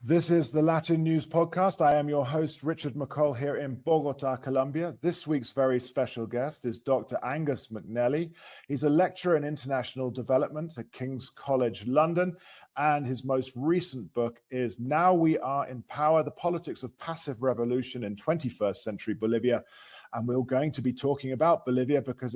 This is the LatinNews Podcast. I am your host, Richard McCall, here in Bogota, Colombia. This week's very special guest is Dr. Angus McNelly. He's a lecturer in international development at King's College London, and his most recent book is Now We Are in Power, The Politics of Passive Revolution in 21st Century Bolivia. And we're going to be talking about Bolivia because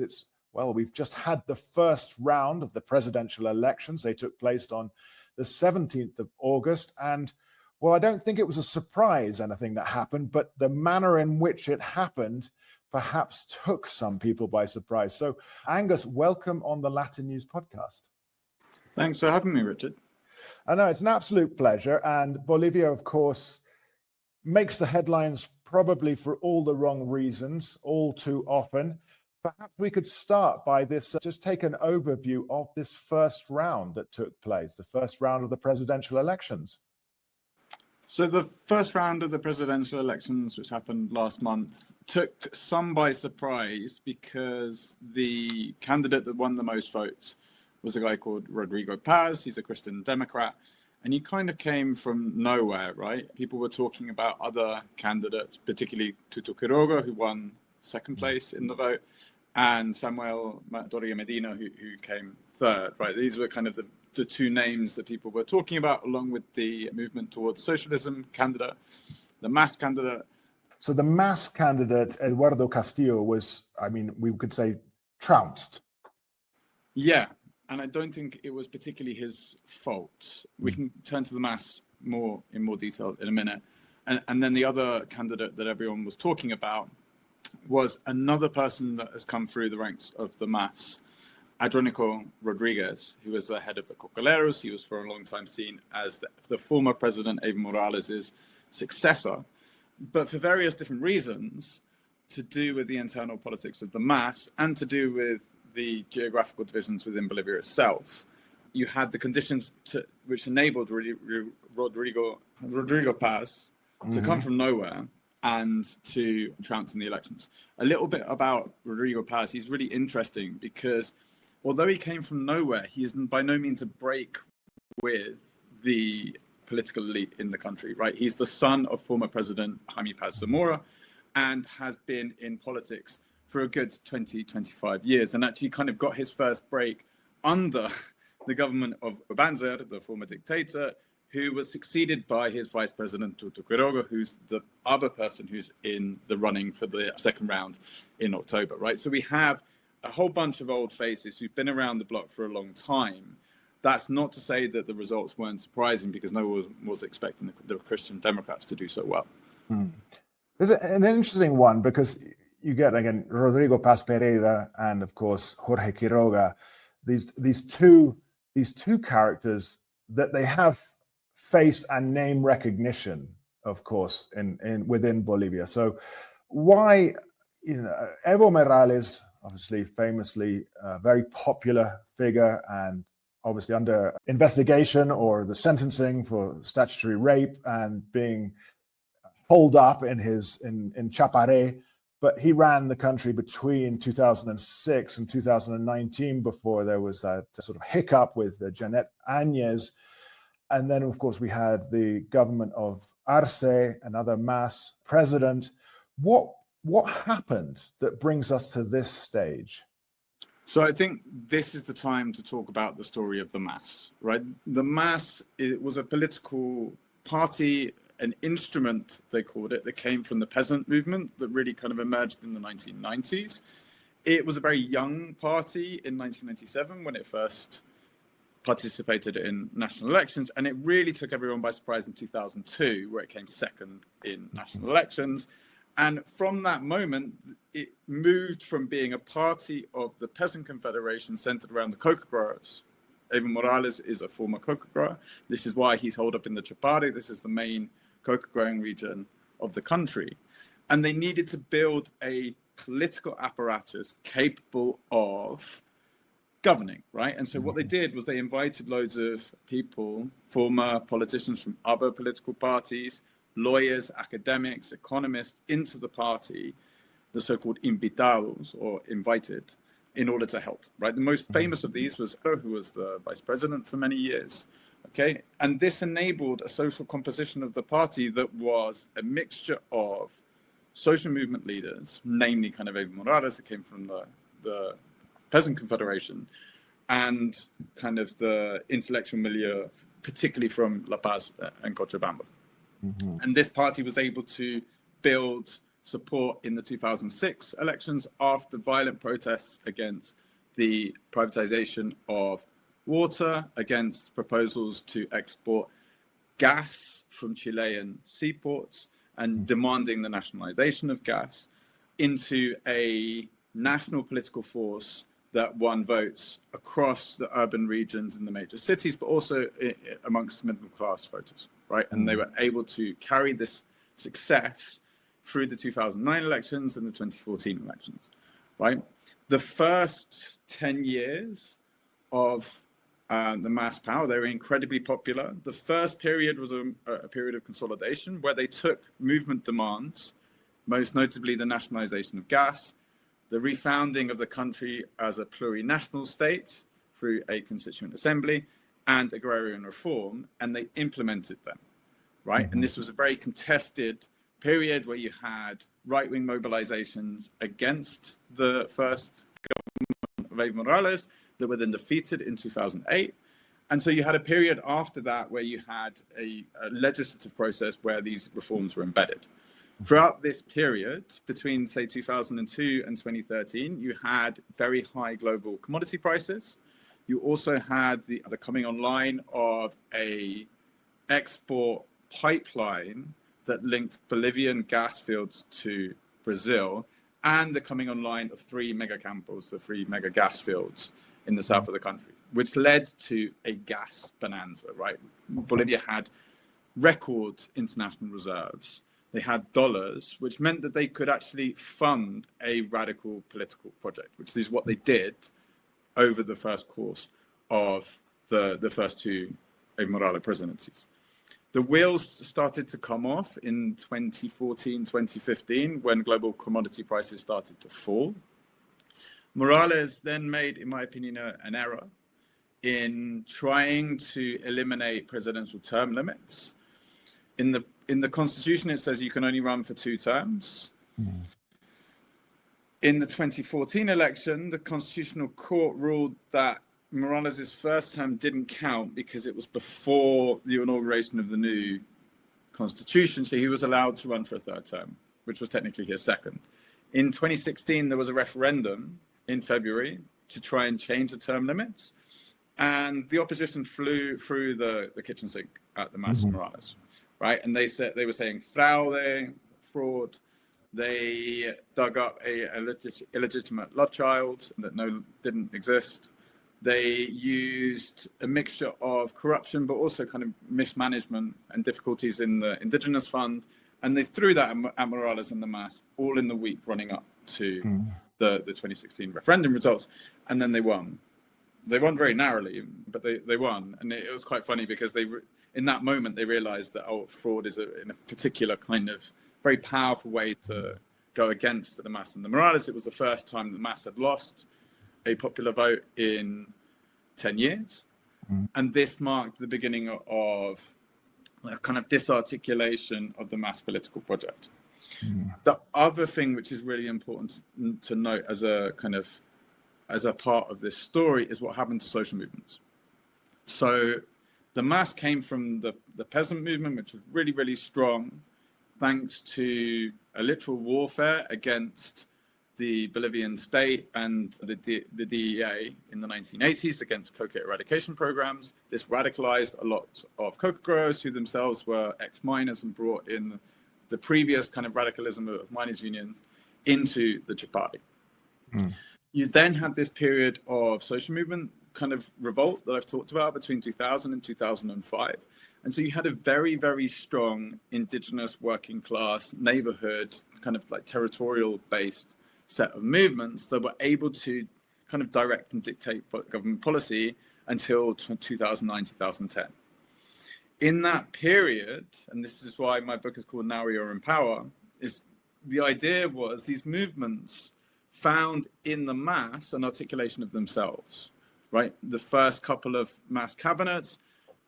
we've just had the first round of the presidential elections. They took place on the 17th of August, and well, I don't think it was a surprise, anything that happened, but the manner in which it happened perhaps took some people by surprise. So, Angus, welcome on the LatinNews Podcast. Thanks for having me, Richard. I know, it's an absolute pleasure. And Bolivia, of course, makes the headlines probably for all the wrong reasons, all too often. Perhaps we could start by this, just take an overview of this first round that took place, the first round of the presidential elections. So the first round of the presidential elections, which happened last month, took some by surprise because the candidate that won the most votes was a guy called Rodrigo Paz. He's a Christian Democrat, and he kind of came from nowhere, right? People were talking about other candidates, particularly Tuto Quiroga, who won second place in the vote, and Samuel Doria Medina, who came third, right? These were kind of the two names that people were talking about, along with the movement towards socialism candidate, the MAS candidate. So the MAS candidate, Eduardo Castillo, was, we could say, trounced. Yeah, and I don't think it was particularly his fault. We can turn to the MAS in more detail in a minute. And then the other candidate that everyone was talking about was another person that has come through the ranks of the MAS, Adrónico Rodriguez, who was the head of the Cocaleros. He was for a long time seen as the former president Evo Morales' successor. But for various different reasons, to do with the internal politics of the MAS and to do with the geographical divisions within Bolivia itself, you had the conditions which enabled Rodrigo Paz to come from nowhere and to trounce in the elections. A little bit about Rodrigo Paz. He's really interesting because although he came from nowhere, he is by no means a break with the political elite in the country, right? He's the son of former President Jaime Paz Zamora and has been in politics for a good 20, 25 years, and actually kind of got his first break under the government of Banzer, the former dictator, who was succeeded by his vice president, Tuto Quiroga, who's the other person who's in the running for the second round in October, right? So we have a whole bunch of old faces who've been around the block for a long time. That's not to say that the results weren't surprising, because no one was expecting the Christian Democrats to do so well. There's an interesting one, because you get, again, Rodrigo Paz Pereira and, of course, Jorge Quiroga, these two characters that they have face and name recognition, of course, within Bolivia. So why, Evo Morales, obviously famously a very popular figure and obviously under investigation or the sentencing for statutory rape and being holed up in Chapare, but he ran the country between 2006 and 2019 before there was that sort of hiccup with Janet Áñez. And then, of course, we had the government of Arce, another MAS president. What happened that brings us to this stage? So I think this is the time to talk about the story of the MAS, right? The MAS, it was a political party, an instrument, they called it, that came from the peasant movement that really kind of emerged in the 1990s. It was a very young party in 1997 when it first participated in national elections, and it really took everyone by surprise in 2002, where it came second in national elections. And from that moment, it moved from being a party of the Peasant Confederation centered around the coca growers. Evo Morales is a former coca grower. This is why he's holed up in the Chapare. This is the main coca growing region of the country. And they needed to build a political apparatus capable of governing, right? And so what they did was they invited loads of people, former politicians from other political parties, lawyers, academics, economists, into the party, the so-called invitados, or invited, in order to help, right? The most famous of these was who was the vice president for many years, Okay, and this enabled a social composition of the party that was a mixture of social movement leaders, namely kind of Evo Morales, that came from the Peasant Confederation, and kind of the intellectual milieu, particularly from La Paz and Cochabamba. Mm-hmm. And this party was able to build support in the 2006 elections after violent protests against the privatization of water, against proposals to export gas from Chilean seaports, and demanding the nationalization of gas, into a national political force that won votes across the urban regions in the major cities, but also amongst middle-class voters, right? And they were able to carry this success through the 2009 elections and the 2014 elections, right? The first 10 years of the mass power, they were incredibly popular. The first period was a period of consolidation where they took movement demands, most notably the nationalization of gas, the refounding of the country as a plurinational state through a constituent assembly, and agrarian reform, and they implemented them, right? Mm-hmm. And this was a very contested period where you had right-wing mobilizations against the first government of Evo Morales that were then defeated in 2008. And so you had a period after that where you had a legislative process where these reforms were embedded. Throughout this period, between, say, 2002 and 2013, you had very high global commodity prices. You also had the coming online of a export pipeline that linked Bolivian gas fields to Brazil, and the coming online of 3 mega campos, the 3 mega gas fields in the south of the country, which led to a gas bonanza, right? Bolivia had record international reserves. They had dollars, which meant that they could actually fund a radical political project, which is what they did over the first course of the first two Evo Morales presidencies. The wheels started to come off in 2014, 2015, when global commodity prices started to fall. Morales then made, in my opinion, an error in trying to eliminate presidential term limits. In the Constitution, it says you can only run for 2 terms. Mm. In the 2014 election, the Constitutional Court ruled that Morales' first term didn't count because it was before the inauguration of the new Constitution, so he was allowed to run for a 3rd term, which was technically his 2nd. In 2016, there was a referendum in February to try and change the term limits, and the opposition flew through the kitchen sink at the Mas Morales. Right, and they were saying fraud. They dug up a illegitimate love child that didn't exist. They used a mixture of corruption, but also kind of mismanagement and difficulties in the Indigenous Fund, and they threw that at Morales and the Mas all in the week running up to the 2016 referendum results, and then they won. They won very narrowly, but they won, and it was quite funny because in that moment, they realized that, fraud is in a particular kind of very powerful way to go against the Mas and the Morales. It was the first time the Mas had lost a popular vote in 10 years. And this marked the beginning of a kind of disarticulation of the Mas political project. The other thing which is really important to note as a part of this story is what happened to social movements. So the Mas came from the peasant movement, which was really, really strong, thanks to a literal warfare against the Bolivian state and the DEA in the 1980s against coca eradication programs. This radicalized a lot of coca growers who themselves were ex-miners and brought in the previous kind of radicalism of miners' unions into the Chapare. You then had this period of social movement kind of revolt that I've talked about between 2000 and 2005. And so you had a very, very strong indigenous working class neighborhood, kind of like territorial based set of movements that were able to kind of direct and dictate government policy until 2009, 2010. In that period, and this is why my book is called Now We Are in Power, is the idea was these movements found in the Mas an articulation of themselves, right? The first couple of Mas cabinets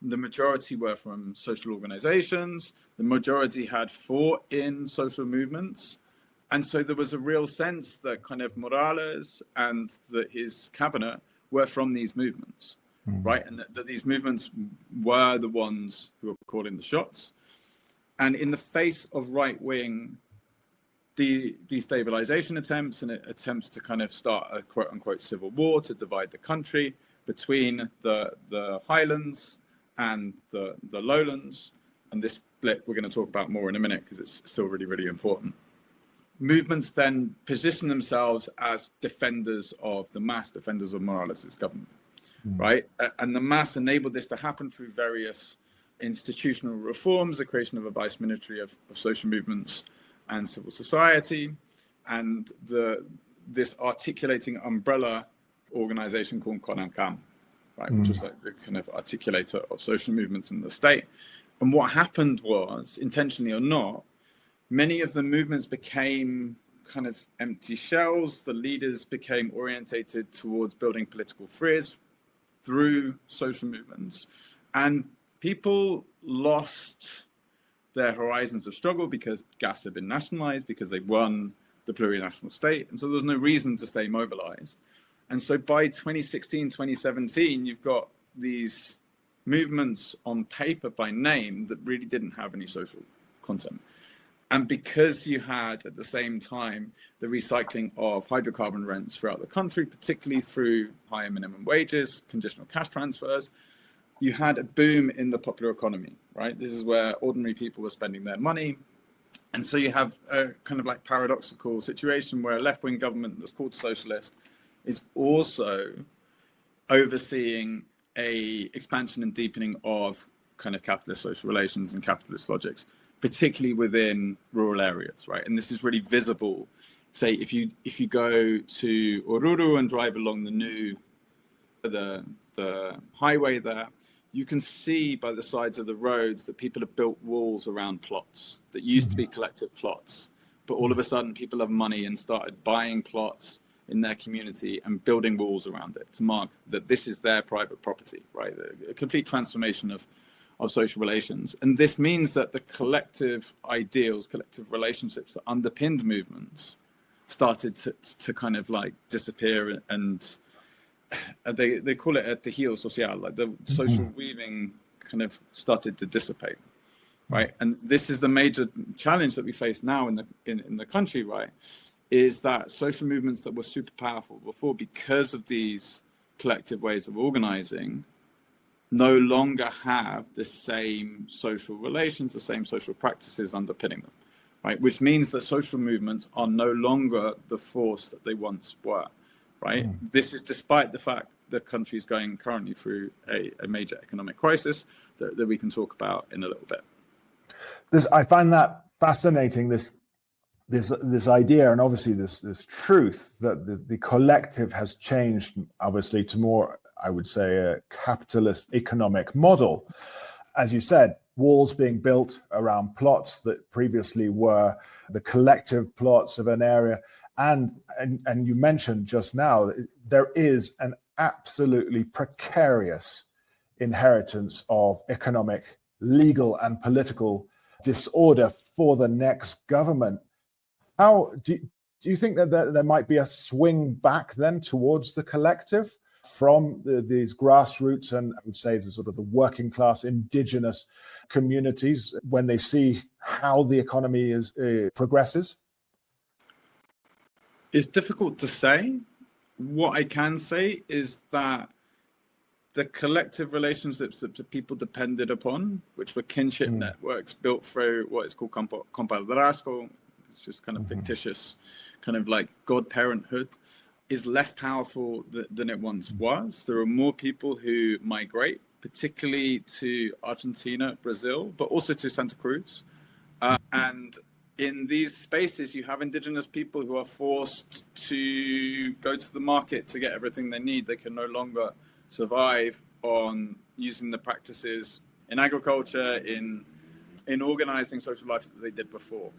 The majority were from social organizations. The majority had fought in social movements. And so there was a real sense that kind of Morales and his cabinet were from these movements, right? And that these movements were the ones who were calling the shots. And in the face of right-wing destabilization attempts and attempts to kind of start a quote-unquote civil war to divide the country between the highlands and the lowlands, and this split we're going to talk about more in a minute because it's still really, really important. Movements then position themselves as defenders of the MAS, defenders of Morales' government, right? And the MAS enabled this to happen through various institutional reforms, the creation of a vice ministry of social movements and civil society, and this articulating umbrella organization called CONAMCAM, right, which was like the kind of articulator of social movements in the state. And what happened was, intentionally or not, many of the movements became kind of empty shells. The leaders became orientated towards building political frizz through social movements. And people lost their horizons of struggle because gas had been nationalized, because they won the plurinational state. And so there was no reason to stay mobilized. And so by 2016, 2017, you've got these movements on paper by name that really didn't have any social content. And because you had at the same time the recycling of hydrocarbon rents throughout the country, particularly through higher minimum wages, conditional cash transfers, you had a boom in the popular economy, right? This is where ordinary people were spending their money. And so you have a kind of like paradoxical situation where a left-wing government that's called socialist is also overseeing a expansion and deepening of kind of capitalist social relations and capitalist logics, particularly within rural areas, right? And this is really visible. Say if you go to Oruro and drive along the highway there, you can see by the sides of the roads that people have built walls around plots that used to be collective plots, but all of a sudden people have money and started buying plots in their community and building walls around it to mark that this is their private property, right? A complete transformation of social relations. And this means that the collective ideals, collective relationships that underpinned movements started to kind of like disappear, and they call it at the heel social, like the social weaving kind of started to dissipate, right? And this is the major challenge that we face now in the country, right? Is that social movements that were super powerful before, because of these collective ways of organizing, no longer have the same social relations, the same social practices underpinning them, right? Which means that social movements are no longer the force that they once were, right? This is despite the fact the country is going currently through a major economic crisis that we can talk about in a little bit. I find that fascinating, this idea, and obviously this truth that the collective has changed, obviously, to more, I would say, a capitalist economic model. As you said, walls being built around plots that previously were the collective plots of an area. And you mentioned just now, there is an absolutely precarious inheritance of economic, legal, and political disorder for the next government. How do you think that there might be a swing back then towards the collective from these grassroots and, I would say, the sort of the working class indigenous communities when they see how the economy progresses? It's difficult to say. What I can say is that the collective relationships that the people depended upon, which were kinship networks built through what is called compadrazgo, it's just kind of fictitious, kind of like godparenthood, is less powerful than it once was. There are more people who migrate, particularly to Argentina, Brazil, but also to Santa Cruz. And in these spaces, you have indigenous people who are forced to go to the market to get everything they need. They can no longer survive on using the practices in agriculture, in organizing social life that they did before.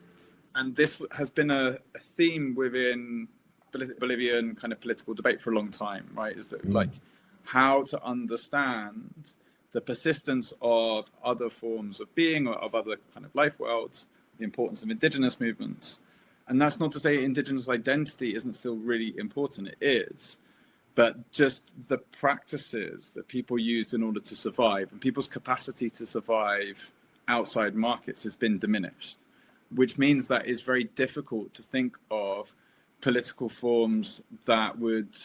And this has been a theme within Bolivian kind of political debate for a long time, right? Is that like how to understand the persistence of other forms of being or of other kind of life worlds, the importance of indigenous movements. And that's not to say indigenous identity isn't still really important, it is, but just the practices that people used in order to survive and people's capacity to survive outside markets has been diminished, which means that it's very difficult to think of political forms that would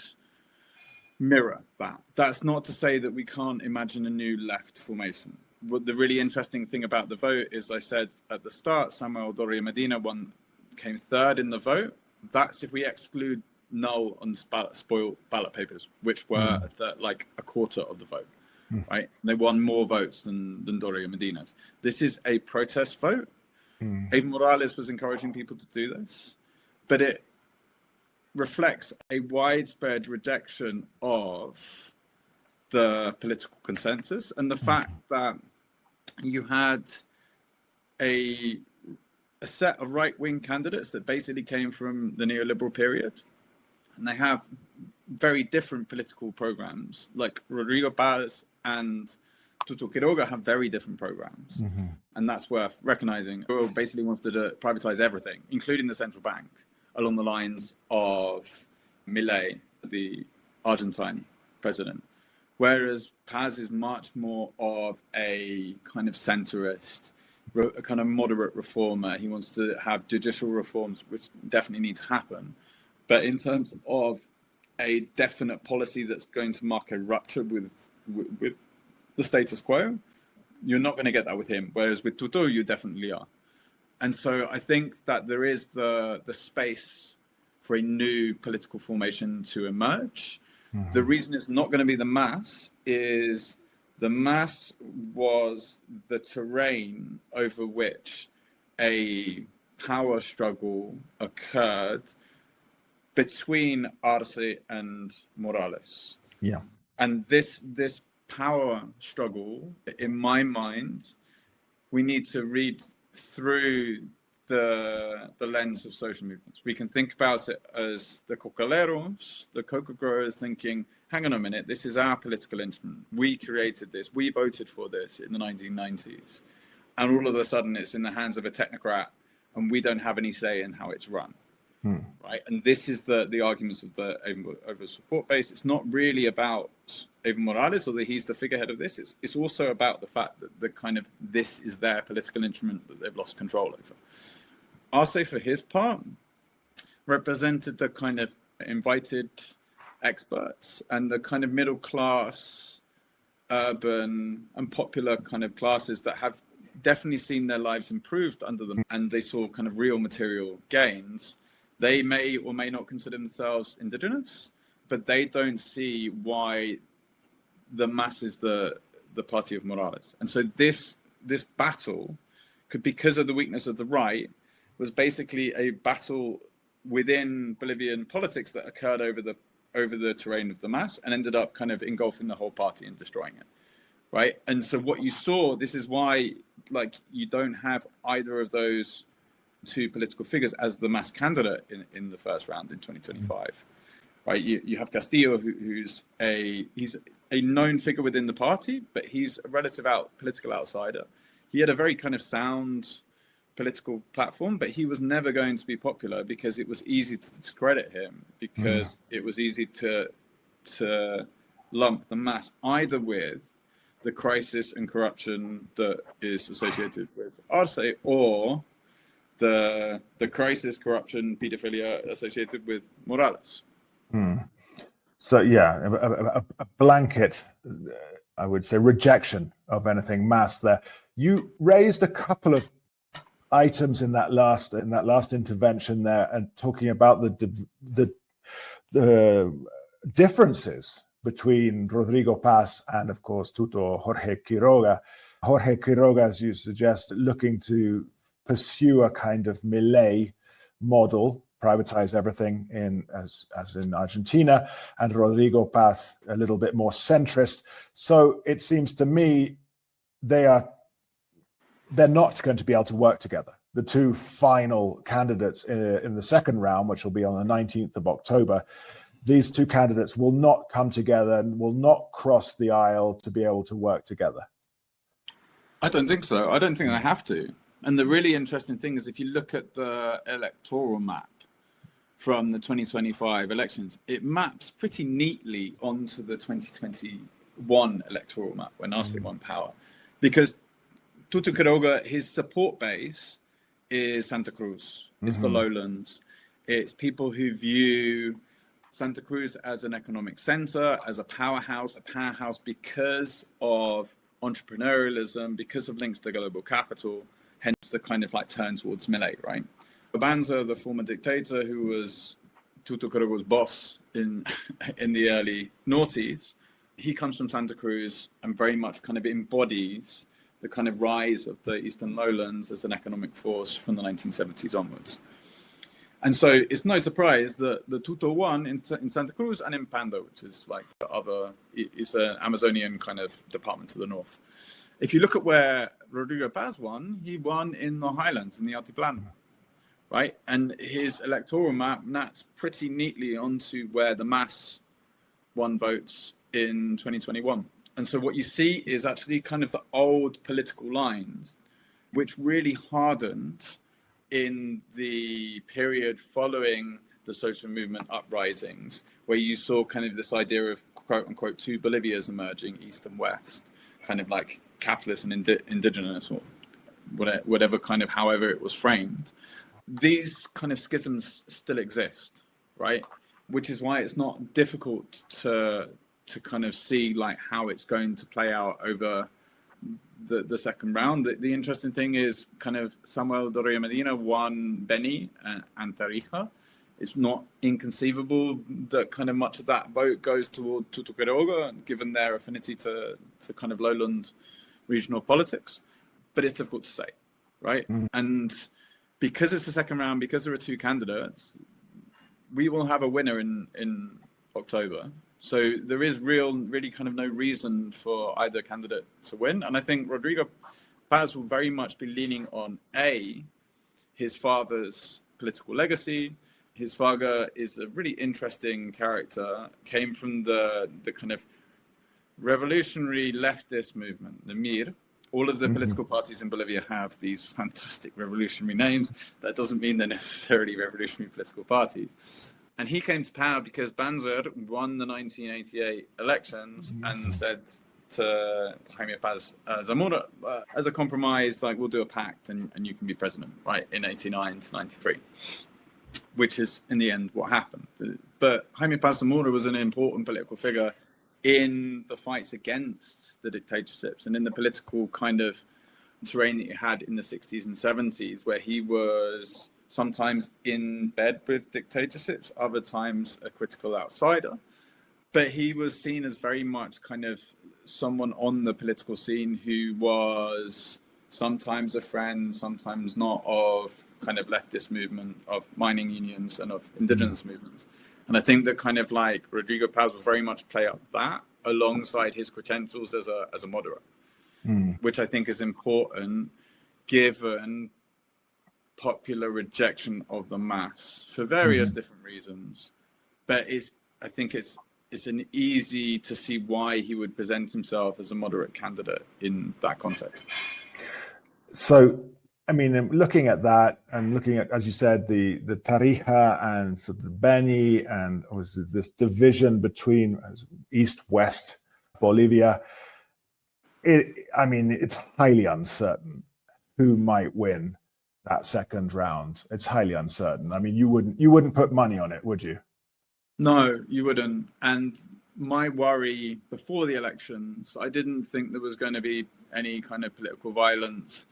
mirror that. That's not to say that we can't imagine a new left formation. What the really interesting thing about the vote is, I said at the start, Samuel Doria Medina came third in the vote. That's if we exclude null and spoiled ballot papers, which were a quarter of the vote, right? They won more votes than Doria Medina's. This is a protest vote. Evo Morales was encouraging people to do this, but it reflects a widespread rejection of the political consensus and the fact that you had a set of right-wing candidates that basically came from the neoliberal period, and they have very different political programs. Like Rodrigo Paz and Dr Quiroga have very different programs, and that's worth recognizing. Quiroga basically wants to privatize everything, including the central bank, along the lines of Milei, the Argentine president. Whereas Paz is much more of a kind of centrist, a kind of moderate reformer. He wants to have judicial reforms, which definitely need to happen. But in terms of a definite policy that's going to mark a rupture with the status quo, you're not going to get that with him. Whereas with Tuto, you definitely are. And so I think that there is the space for a new political formation to emerge. The reason it's not going to be the mass is the mass was the terrain over which a power struggle occurred between Arce and Morales. Yeah. And this power struggle, in my mind, we need to read through the lens of social movements. We can think about it as the cocaleros, the cocoa growers, thinking, hang on a minute, this is our political instrument. We created this. We voted for this in the 1990s. And all of a sudden it's in the hands of a technocrat and we don't have any say in how it's run. Right? And this is the arguments of the over support base. It's not really about Evo Morales, although he's the figurehead of this. It's also about the fact that the kind of this is their political instrument that they've lost control over. Arce, for his part, represented the kind of invited experts and the kind of middle class, urban and popular kind of classes that have definitely seen their lives improved under them, and they saw kind of real material gains. They may or may not consider themselves indigenous, but they don't see why the mass is the party of Morales. And so this battle could, because of the weakness of the right, was basically a battle within Bolivian politics that occurred over the terrain of the mass and ended up kind of engulfing the whole party and destroying it. Right. And so what you saw, this is why, like, you don't have either of those two political figures as the mass candidate in the first round in 2025, right? You have Castillo, he's a known figure within the party, but he's a relative political outsider. He had a very kind of sound political platform, but he was never going to be popular because it was easy to discredit him, because it was easy to lump the mass either with the crisis and corruption that is associated with Arce, or the crisis, corruption, pedophilia associated with Morales. So yeah, a blanket, I would say, rejection of anything mass there. You raised a couple of items in that last intervention there, and talking about the differences between Rodrigo Paz and, of course, Tuto, Jorge Quiroga. Jorge Quiroga, as you suggest, looking to pursue a kind of Milei model, privatize everything as in Argentina, and Rodrigo Paz a little bit more centrist. So it seems to me they're not going to be able to work together. The two final candidates in the second round, which will be on the 19th of October, these two candidates will not come together and will not cross the aisle to be able to work together? I don't think so. I don't think they have to. And the really interesting thing is if you look at the electoral map from the 2025 elections, it maps pretty neatly onto the 2021 electoral map when Nasty won power. Because Tuto Quiroga, his support base is Santa Cruz. It's the lowlands. It's people who view Santa Cruz as an economic center, as a powerhouse because of entrepreneurialism, because of links to global capital, hence the kind of like turn towards Milei, right? Banzer, the former dictator who was Tuto Quiroga's boss in the early noughties, he comes from Santa Cruz and very much kind of embodies the kind of rise of the Eastern Lowlands as an economic force from the 1970s onwards. And so it's no surprise that the Tuto won in Santa Cruz and in Pando, which is like the other, it's an Amazonian kind of department to the north. If you look at where Rodrigo Paz won, he won in the highlands, in the Altiplano, right? And his electoral map maps pretty neatly onto where the MAS won votes in 2021. And so what you see is actually kind of the old political lines, which really hardened in the period following the social movement uprisings, where you saw kind of this idea of quote unquote two Bolivias emerging, East and West, kind of like capitalist and indigenous, or whatever kind of, however it was framed. These kind of schisms still exist, right? Which is why it's not difficult to kind of see like how it's going to play out over the second round. The interesting thing is kind of Samuel Doria Medina won Beni and Tarija. It's not inconceivable that kind of much of that vote goes toward Tuto Quiroga, given their affinity to kind of lowland regional politics. But it's difficult to say, right? And because it's the second round, because there are two candidates, we will have a winner in October. So there is really kind of no reason for either candidate to win. And I think Rodrigo Paz will very much be leaning on his father's political legacy. His father is a really interesting character, came from the kind of revolutionary leftist movement, the MIR. All of the political parties in Bolivia have these fantastic revolutionary names. That doesn't mean they're necessarily revolutionary political parties. And he came to power because Banzer won the 1988 elections and said to Jaime Paz Zamora, as a compromise, like, we'll do a pact and you can be president, right, in 89 to 93, which is, in the end, what happened. But Jaime Paz Zamora was an important political figure in the fights against the dictatorships and in the political kind of terrain that you had in the 60s and 70s, where he was sometimes in bed with dictatorships, other times a critical outsider. But he was seen as very much kind of someone on the political scene who was sometimes a friend, sometimes not, of kind of leftist movement, of mining unions and of indigenous movements. And I think that kind of like Rodrigo Paz will very much play up that alongside his credentials as a moderate, which I think is important given popular rejection of the MAS for various different reasons. But I think it's an easy to see why he would present himself as a moderate candidate in that context. So, I mean, looking at that and looking at, as you said, the Tarija and sort of the Beni, and obviously this division between East-West Bolivia, it's highly uncertain who might win that second round. It's highly uncertain. I mean, you wouldn't put money on it, would you? No, you wouldn't. And my worry before the elections, I didn't think there was going to be any kind of political violence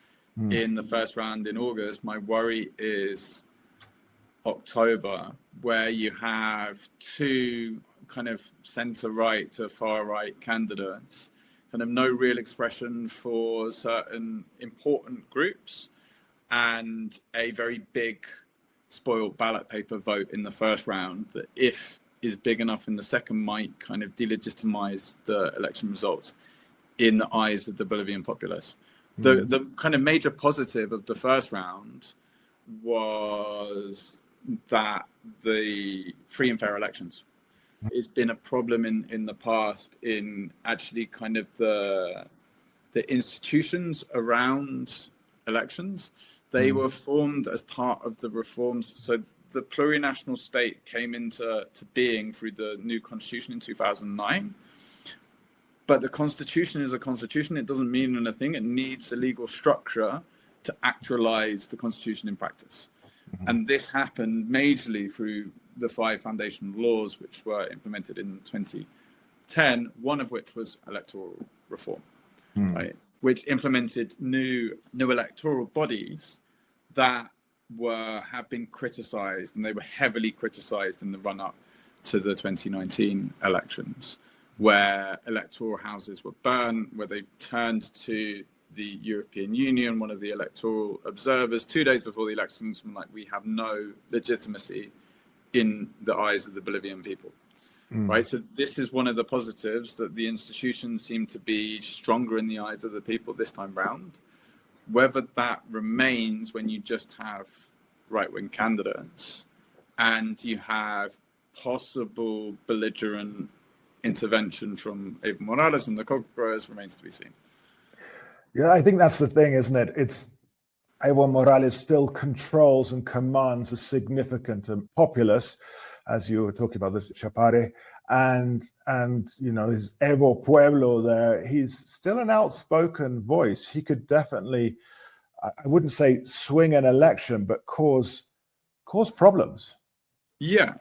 in the first round in August. My worry is October, where you have two kind of center-right to far-right candidates, kind of no real expression for certain important groups, and a very big spoiled ballot paper vote in the first round that, if is big enough in the second, might kind of delegitimize the election results in the eyes of the Bolivian populace. The kind of major positive of the first round was that the free and fair elections. It's been a problem in the past in actually kind of the institutions around elections. They were formed as part of the reforms. So the plurinational state came into being through the new constitution in 2009. But the constitution is a constitution. It doesn't mean anything. It needs a legal structure to actualize the constitution in practice. And this happened majorly through the 5 foundational laws, which were implemented in 2010, one of which was electoral reform, right? Which implemented new electoral bodies that have been criticized, and they were heavily criticized in the run-up to the 2019 elections, where electoral houses were burned, where they turned to the European Union, one of the electoral observers, 2 days before the elections, were like, we have no legitimacy in the eyes of the Bolivian people, right? So this is one of the positives, that the institutions seem to be stronger in the eyes of the people this time round. Whether that remains when you just have right-wing candidates and you have possible belligerent intervention from Evo Morales and the cocoa growers remains to be seen. Yeah, I think that's the thing, isn't it? It's Evo Morales still controls and commands a significant populace, as you were talking about the Chapare, and his Evo Pueblo there. He's still an outspoken voice. He could definitely, I wouldn't say swing an election, but cause problems. Yeah,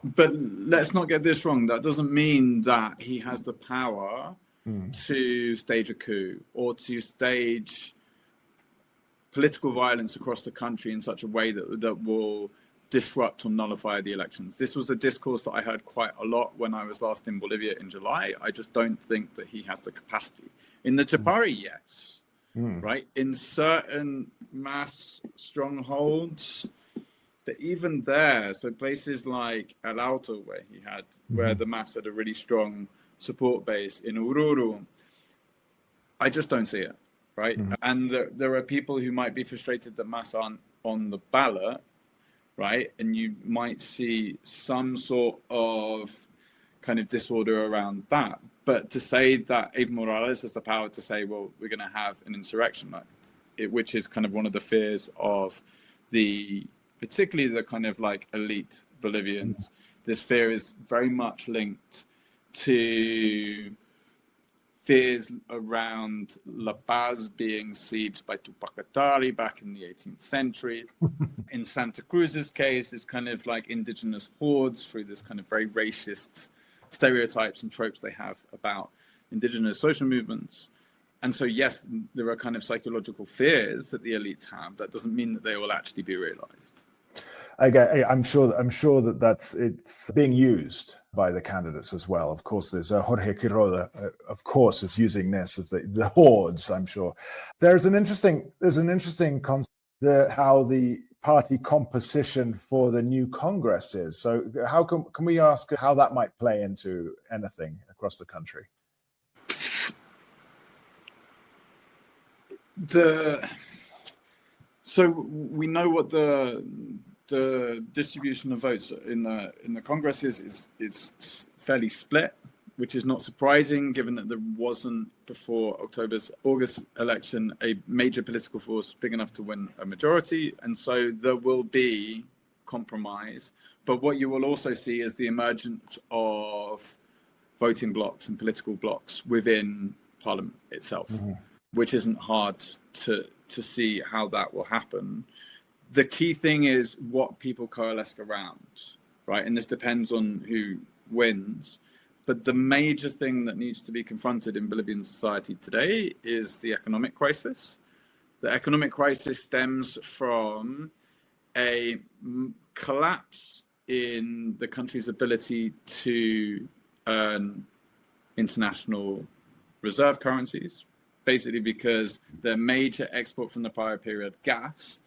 but let's not get this wrong. That doesn't mean that he has the power to stage a coup or to stage political violence across the country in such a way that will disrupt or nullify the elections. This was a discourse that I heard quite a lot when I was last in Bolivia in July. I just don't think that he has the capacity. In the Chapare, yes, right? In certain mass strongholds, but even there, so places like El Alto, where the mass had a really strong support base, in Ururu, I just don't see it, right? And there are people who might be frustrated that mass aren't on the ballot, right? And you might see some sort of kind of disorder around that. But to say that Evo Morales has the power to say, well, we're going to have an insurrection, which is kind of one of the fears of particularly the kind of like elite Bolivians. This fear is very much linked to fears around La Paz being sieged by Tupac Katari back in the 18th century. In Santa Cruz's case, it's kind of like indigenous hordes through this kind of very racist stereotypes and tropes they have about indigenous social movements. And so, yes, there are kind of psychological fears that the elites have. That doesn't mean that they will actually be realized. I'm sure that it's being used by the candidates as well. Of course, there's Jorge Quiroga, of course, is using this as the hordes, I'm sure. There's an interesting concept, how the party composition for the new Congress is. So how can we ask how that might play into anything across the country? So we know what the distribution of votes in the Congress is. It's fairly split, which is not surprising given that there wasn't before August election a major political force big enough to win a majority, and so there will be compromise. But what you will also see is the emergence of voting blocks and political blocks within Parliament itself, which isn't hard to see how that will happen. The key thing is what people coalesce around, right? And this depends on who wins. But the major thing that needs to be confronted in Bolivian society today is the economic crisis. The economic crisis stems from a collapse in the country's ability to earn international reserve currencies, basically because the major export from the prior period, gas,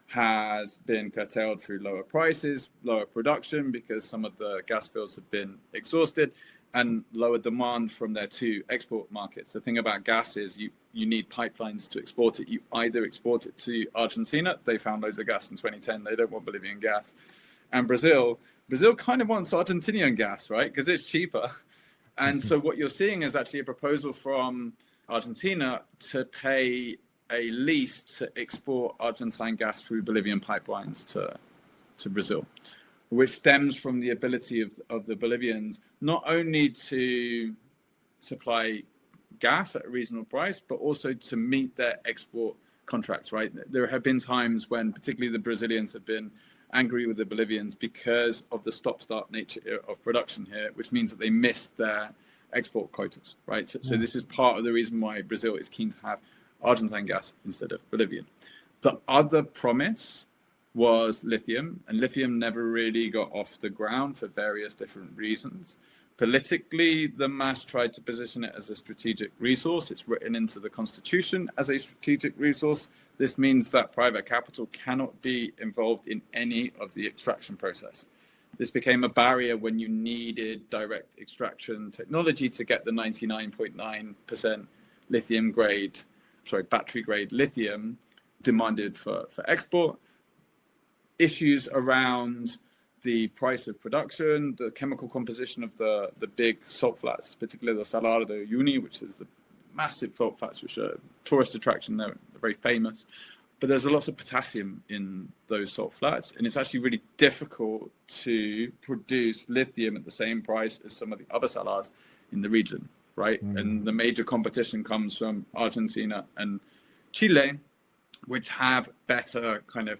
has been curtailed through lower prices, lower production because some of the gas fields have been exhausted, and lower demand from their two export markets. The thing about gas is you need pipelines to export it. You either export it to Argentina. They found loads of gas in 2010. They don't want Bolivian gas. And Brazil kind of wants Argentinian gas, right? Because it's cheaper. And so what you're seeing is actually a proposal from Argentina to pay a lease to export Argentine gas through Bolivian pipelines to Brazil, which stems from the ability of the Bolivians not only to supply gas at a reasonable price, but also to meet their export contracts, right? There have been times when particularly the Brazilians have been angry with the Bolivians because of the stop-start nature of production here, which means that they missed their export quotas, right? So this is part of the reason why Brazil is keen to have Argentine gas instead of Bolivian. The other promise was lithium, and lithium never really got off the ground for various different reasons. Politically, the MAS tried to position it as a strategic resource. It's written into the constitution as a strategic resource. This means that private capital cannot be involved in any of the extraction process. This became a barrier when you needed direct extraction technology to get the 99.9% battery grade lithium demanded for export. Issues around the price of production, the chemical composition of the big salt flats, particularly the Salar de Uyuni, which is the massive salt flats, which are tourist attraction. They're very famous. But there's a lot of potassium in those salt flats, and it's actually really difficult to produce lithium at the same price as some of the other salars in the region, right? And the major competition comes from Argentina and Chile, which have better kind of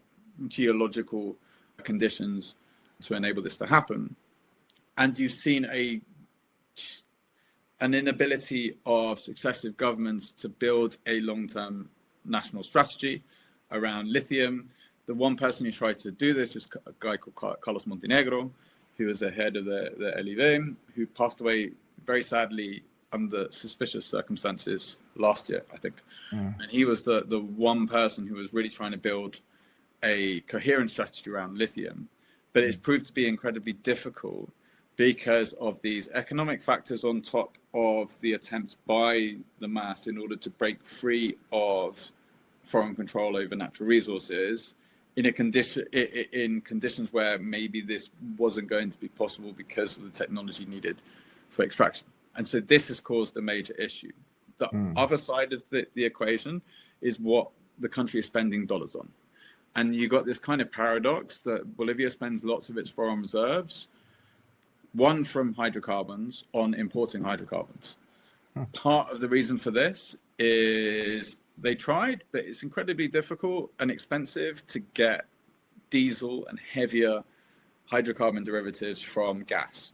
geological conditions to enable this to happen. And you've seen an inability of successive governments to build a long-term national strategy around lithium. The one person who tried to do this is a guy called Carlos Montenegro, who was the head of the LIV, who passed away very sadly under suspicious circumstances last year, I think. And he was the one person who was really trying to build a coherent strategy around lithium. But it's proved to be incredibly difficult because of these economic factors on top of the attempts by the MAS in order to break free of foreign control over natural resources in conditions where maybe this wasn't going to be possible because of the technology needed for extraction. And so this has caused a major issue. The other side of the equation is what the country is spending dollars on. And you got this kind of paradox that Bolivia spends lots of its foreign reserves, one from hydrocarbons, on importing hydrocarbons. Part of the reason for this is they tried, but it's incredibly difficult and expensive to get diesel and heavier hydrocarbon derivatives from gas,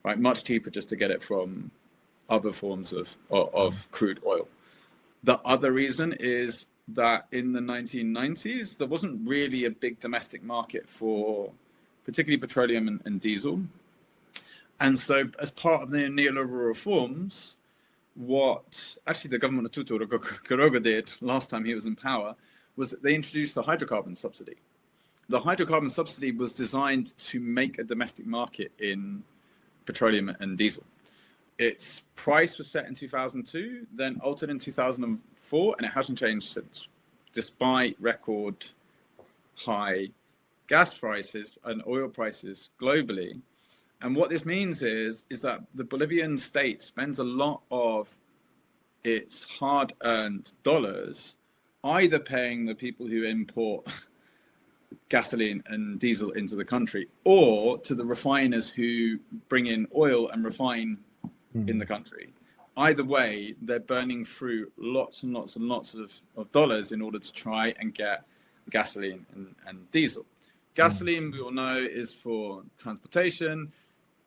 right? Much cheaper just to get it from other forms of crude oil. The other reason is that in the 1990s, there wasn't really a big domestic market for particularly petroleum and diesel. And so as part of the neoliberal reforms, what actually the government of Tuto Quiroga did last time he was in power was that they introduced a hydrocarbon subsidy. The hydrocarbon subsidy was designed to make a domestic market in petroleum and diesel. Its price was set in 2002, then altered in 2004, and it hasn't changed since, despite record high gas prices and oil prices globally. And what this means is that the Bolivian state spends a lot of its hard-earned dollars either paying the people who import gasoline and diesel into the country, or to the refiners who bring in oil and refine in the country. Either way, they're burning through lots and lots and lots of dollars in order to try and get gasoline and diesel. Gasoline, we all know, is for transportation.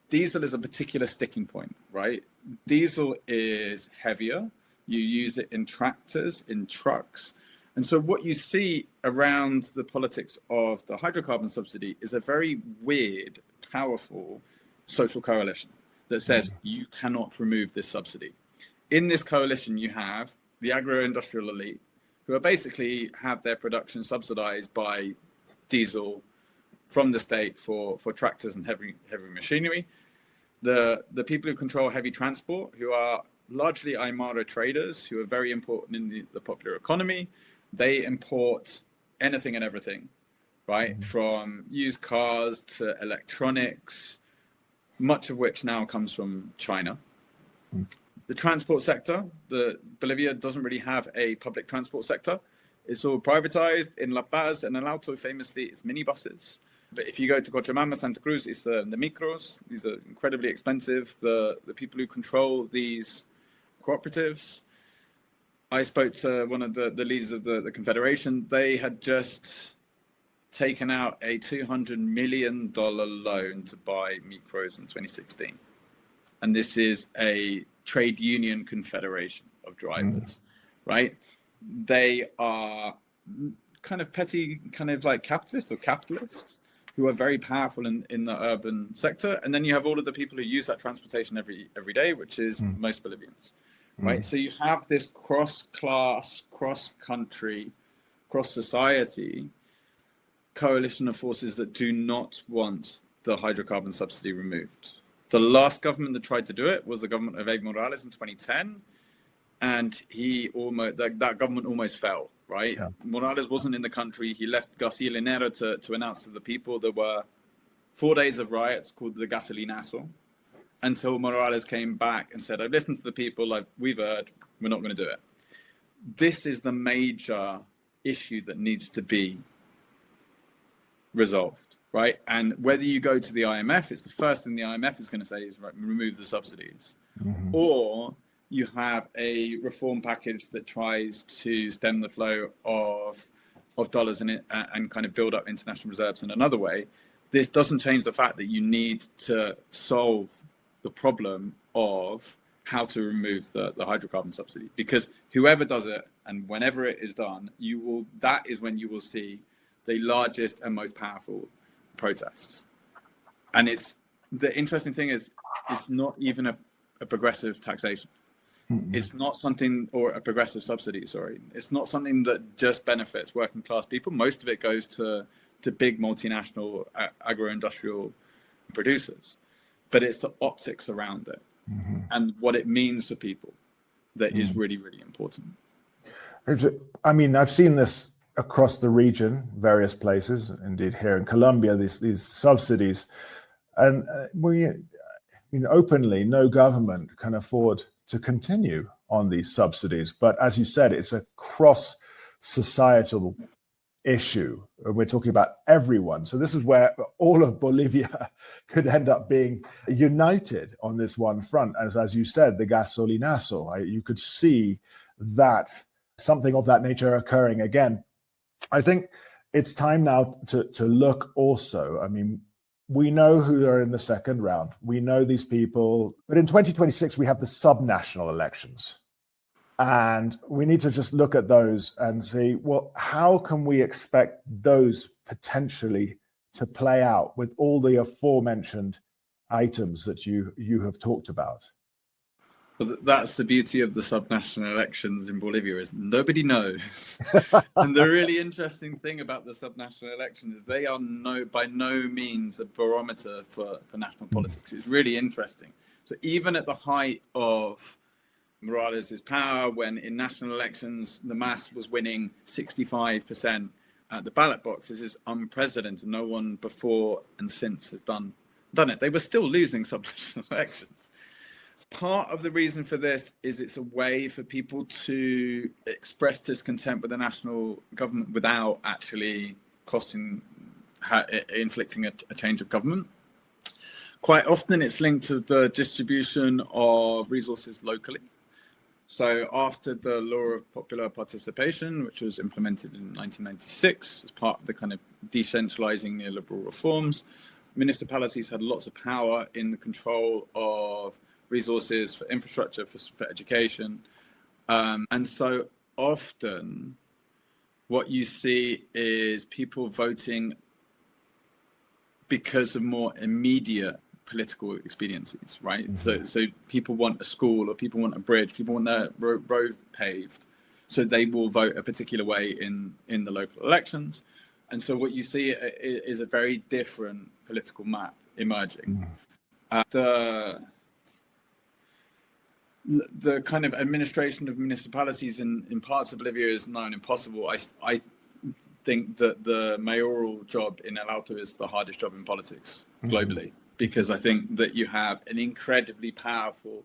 Diesel is a particular sticking point, right? Diesel is heavier. You use it in tractors, in trucks. And so what you see around the politics of the hydrocarbon subsidy is a very weird, powerful social coalition that says you cannot remove this subsidy. In this coalition, you have the agro-industrial elite, who are basically have their production subsidized by diesel from the state for tractors and heavy machinery. The people who control heavy transport, who are largely Aymara traders, who are very important in the popular economy, they import anything and everything, right? From used cars to electronics, much of which now comes from China. The transport sector, Bolivia doesn't really have a public transport sector. It's all privatized. In La Paz and El Alto, famously, it's minibuses. But if you go to Cochabamba, Santa Cruz, it's the micros. These are incredibly expensive. The people who control these cooperatives. I spoke to one of the leaders of the Confederation. They had just taken out a $200 million loan to buy micros in 2016. And this is a trade union confederation of drivers, right? They are kind of petty, kind of like capitalists who are very powerful in the urban sector. And then you have all of the people who use that transportation every day, which is most Bolivians, right? So you have this cross-class, cross-country, cross-society coalition of forces that do not want the hydrocarbon subsidy removed. The last government that tried to do it was the government of Evo Morales in 2010. And that government almost fell, right? Yeah. Morales wasn't in the country. He left Gasolinero to announce to the people there were 4 days of riots called the Gasolinazo, until Morales came back and said, I've listened to the people, we've heard, we're not going to do it. This is the major issue that needs to be resolved, right? And whether you go to the IMF, it's the first thing the IMF is going to say is, right, remove the subsidies. Or you have a reform package that tries to stem the flow of dollars in it and kind of build up international reserves in another way. This doesn't change the fact that you need to solve the problem of how to remove the hydrocarbon subsidy, because whoever does it and whenever it is done, that is when you will see the largest and most powerful protests. And the interesting thing is, it's not even a progressive taxation. It's not something, or a progressive subsidy, sorry. It's not something that just benefits working class people. Most of it goes to big multinational agro-industrial producers. But it's the optics around it and what it means for people that is really, really important. I mean, I've seen this across the region, various places, indeed here in Colombia, these subsidies. And openly, no government can afford to continue on these subsidies. But as you said, it's a cross-societal issue. We're talking about everyone. So this is where all of Bolivia could end up being united on this one front. As you said, the gasolinazo, you could see that something of that nature occurring again. I think it's time now to look also. I mean, we know who are in the second round. We know these people. But in 2026, we have the subnational elections. And we need to just look at those and see, well, how can we expect those potentially to play out with all the aforementioned items that you have talked about? Well, that's the beauty of the subnational elections in Bolivia, is nobody knows. And the really interesting thing about the subnational elections is they are by no means a barometer for national politics. It's really interesting. So even at the height of Morales' power, when in national elections the MAS was winning 65% at the ballot box, this is unprecedented. No one before and since has done it. They were still losing subnational elections. Part of the reason for this is it's a way for people to express discontent with the national government without actually inflicting a change of government. Quite often it's linked to the distribution of resources locally. So after the law of popular participation, which was implemented in 1996 as part of the kind of decentralizing neoliberal reforms, municipalities had lots of power in the control of resources for infrastructure, for education. And so often what you see is people voting because of more immediate political expediencies, right? So people want a school, or people want a bridge, people want their road paved. So they will vote a particular way in the local elections. And so what you see is a very different political map emerging. The kind of administration of municipalities in parts of Bolivia is now impossible. think that the mayoral job in El Alto is the hardest job in politics globally, because I think that you have an incredibly powerful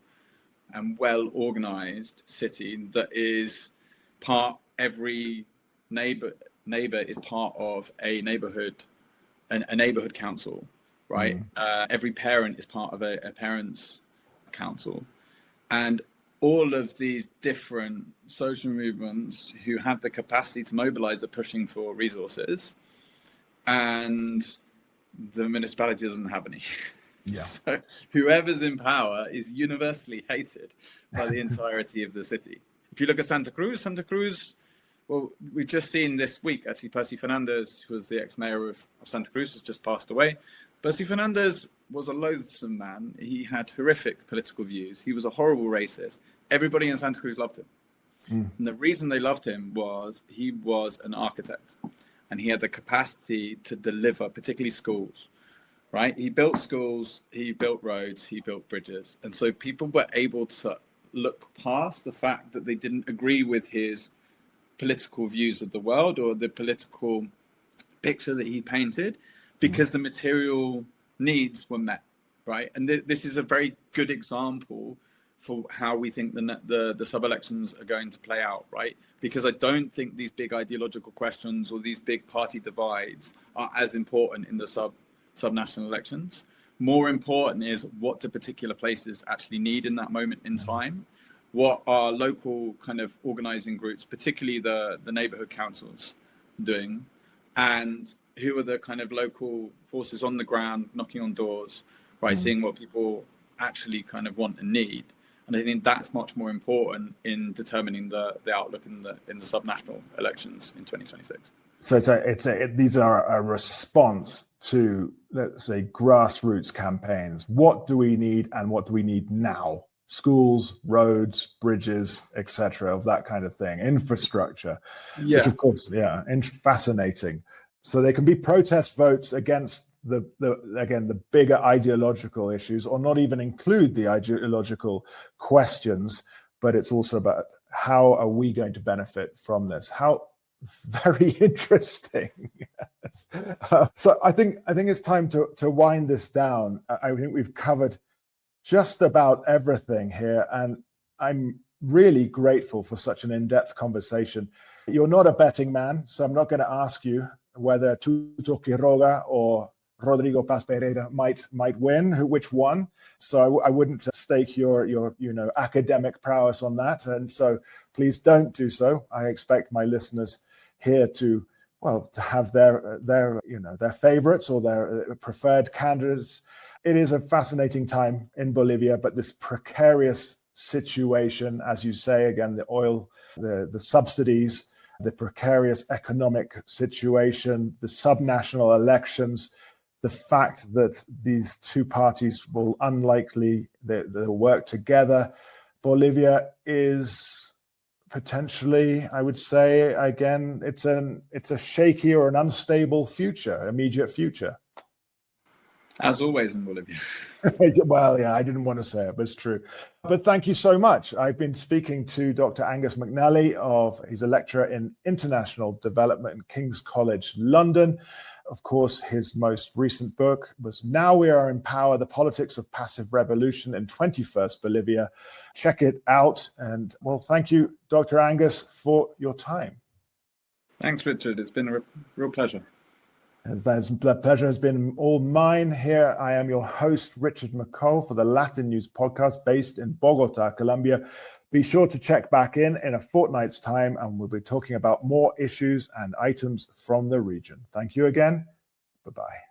and well-organized city that is every neighbor is part of a neighborhood council, right? Every parent is part of a parents' council, and all of these different social movements who have the capacity to mobilize are pushing for resources, and the municipality doesn't have any. Yeah. So whoever's in power is universally hated by the entirety of the city. If you look at Santa Cruz, well, we've just seen this week, actually, Percy Fernandez, who was the ex-mayor of Santa Cruz, has just passed away. Percy Fernandez was a loathsome man. He had horrific political views. He was a horrible racist. Everybody in Santa Cruz loved him. And the reason they loved him was he was an architect, and he had the capacity to deliver, particularly schools, right? He built schools, he built roads, he built bridges. And so people were able to look past the fact that they didn't agree with his political views of the world or the political picture that he painted, because the material needs were met, right? And this is a very good example for how we think the sub-elections are going to play out, right? Because I don't think these big ideological questions or these big party divides are as important in the subnational elections. More important is what do particular places actually need in that moment in time? What are local kind of organizing groups, particularly the neighborhood councils, doing? And who are the kind of local forces on the ground knocking on doors, right? Seeing what people actually kind of want and need. And I think that's much more important in determining the outlook in the subnational elections in 2026. So these are a response to, let's say, grassroots campaigns. What do we need, and what do we need now? Schools, roads, bridges, etc., of that kind of thing, infrastructure, which of course, fascinating. So they can be protest votes against the bigger ideological issues, or not even include the ideological questions, but it's also about how are we going to benefit from this? How very interesting. So I think it's time to wind this down. I think we've covered just about everything here, and I'm really grateful for such an in-depth conversation. You're not a betting man, so I'm not going to ask you whether Tuto Quiroga or Rodrigo Paz Pereira might win, which one. So I wouldn't stake your academic prowess on that, and so please don't do so. I expect my listeners here to have their favorites or their preferred candidates. It is a fascinating time in Bolivia, but this precarious situation, as you say, again, the oil, the subsidies, the precarious economic situation, the subnational elections, the fact that these two parties will unlikely they'll work together. Bolivia is potentially, I would say, again, it's a shaky or an unstable immediate future. As always in Bolivia. Well, yeah, I didn't want to say it, but it's true. But thank you so much. I've been speaking to Dr. Angus McNelly. He's a lecturer in international development in King's College, London. Of course, his most recent book was Now We Are in Power, The Politics of Passive Revolution in 21st Bolivia. Check it out. And well, thank you, Dr. Angus, for your time. Thanks, Richard. It's been a real pleasure. The pleasure has been all mine. Here I am, your host, Richard McCall, for the LatinNews Podcast based in Bogota, Colombia. Be sure to check back in a fortnight's time, and we'll be talking about more issues and items from the region. Thank you again. Bye-bye.